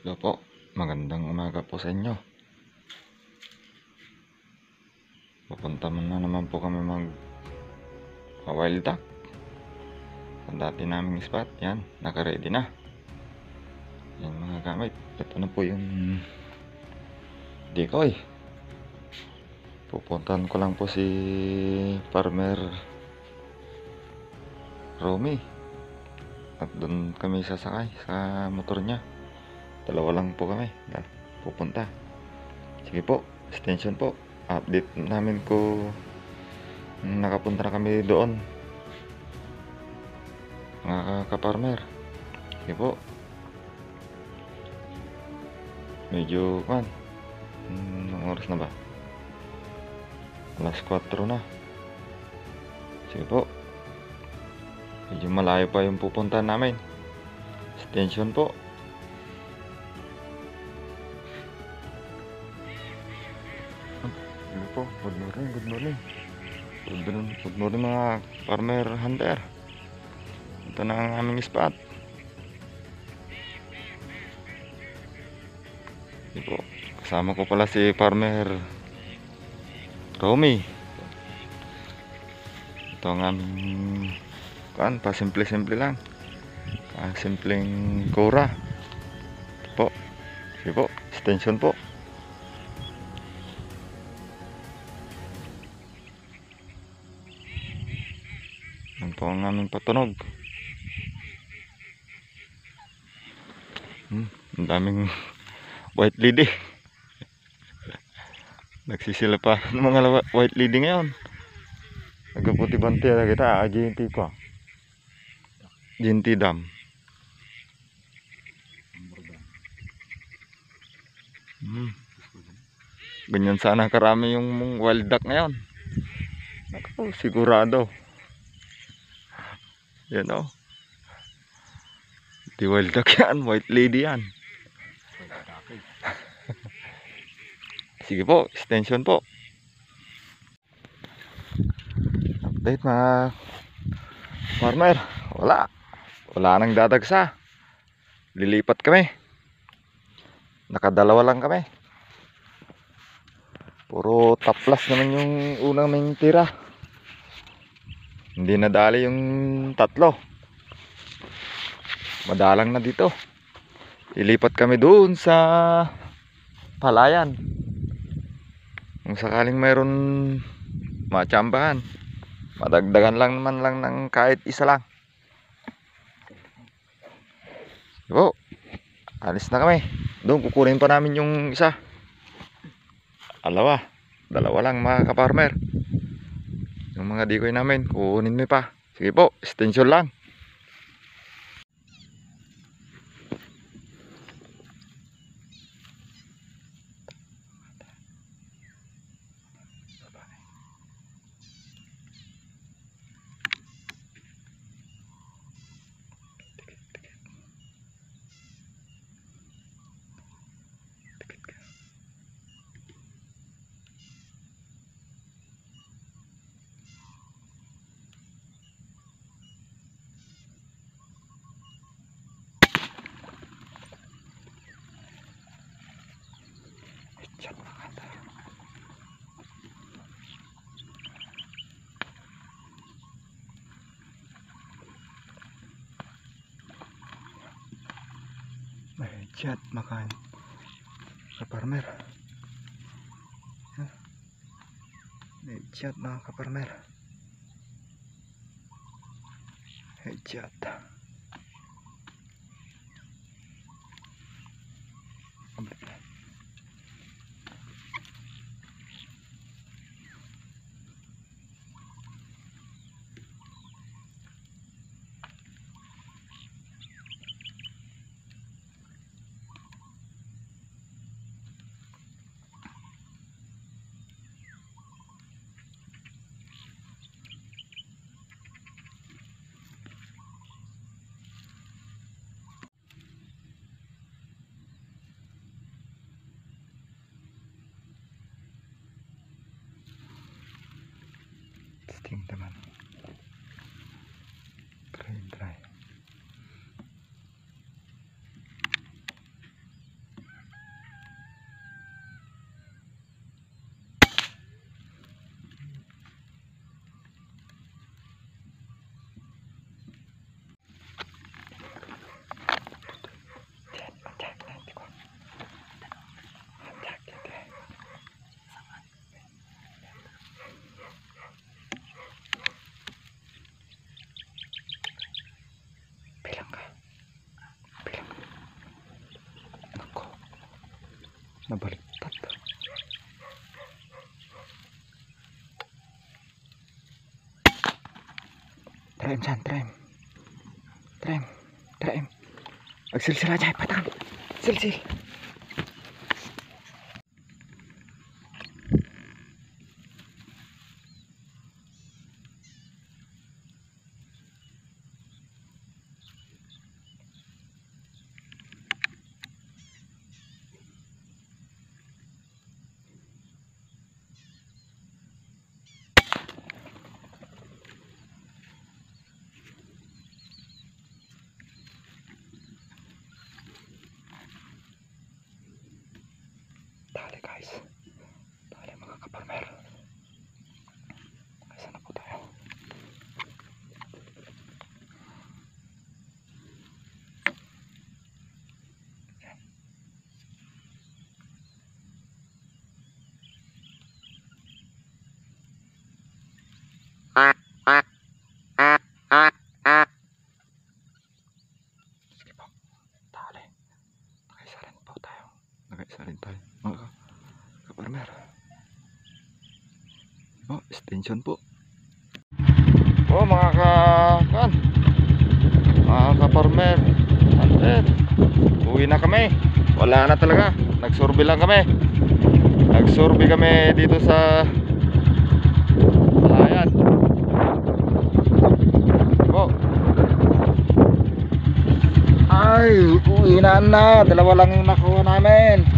Hello po, magandang umaga po sa inyo. Pupunta na naman po kami mag wild duck sa dati naming spot. Yan, naka-ready na yan mga gamit. Ito na po yung decoy. Pupuntahan ko lang po si Farmer Romy at doon kami sasakay sa motor niya. Dalawa lang po kami pupunta. Sige po, extension po. Update namin ko nakapunta na kami doon, mga kaparmer. Sige po. Medyo anong oras na ba? Alas 4 na. Sige po. Medyo malayo pa yung pupuntahan namin. Extension po. Sige po. Good morning. Good morning mga farmer hunter. Ito na ang aming spot. Sige po. Kasama ko pala si Farmer Romy. Ito ang aming simple lang. Simpleng kura. Ito po. Sige po. Extension po. Yan po ang aming patunog. Ang daming white lady. Nagsisila pa ng mga white lady ngayon. Nagkaputi-banti na kita. GNT pa. GNT dam. Ganyan sana karami yung wild duck ngayon. Ako, sigurado. Yan o. Di wild duck yan. White lady yan. Sige po, extension po. Update mga farmer. Wala nang dadagsa. Lilipat kami. Nakadalawa lang kami. Puro taplas naman yung unang may tira. Hindi nadali yung tatlo. Madalang na dito. Ilipat kami doon sa palayan. Kung sakaling mayroon matsambahan, madagdagan lang naman lang ng kahit isa lang. Yo, alis na kami. Doon kukunin pa namin yung isa. Dalawa lang mga kaparmer. Yung mga decoy namin, kukunin mo pa. Sige po, extension lang. May chat makan kaparmer. May chat mga kaparmer. May chat. Testing teman. Dry. Nabaliktad. Trim san, trim. Trim, trim. Magsilsil aja, patang. Silsil. Dali guys. Dali mga kaparmer. Kaysa na po tayo. Sige po. Dali. Nakaisa rin po tayo. Nakaisa rin tayo. Mga kaparmer. Oh, extension po. Oh, mga kaparmer. Antet. Uwi na kami. Wala na talaga. Nagsurvey lang kami. Nagsurvey kami dito sa Palayan. Oh. Ay, uwi na. Dalawa lang yung nakuha namin.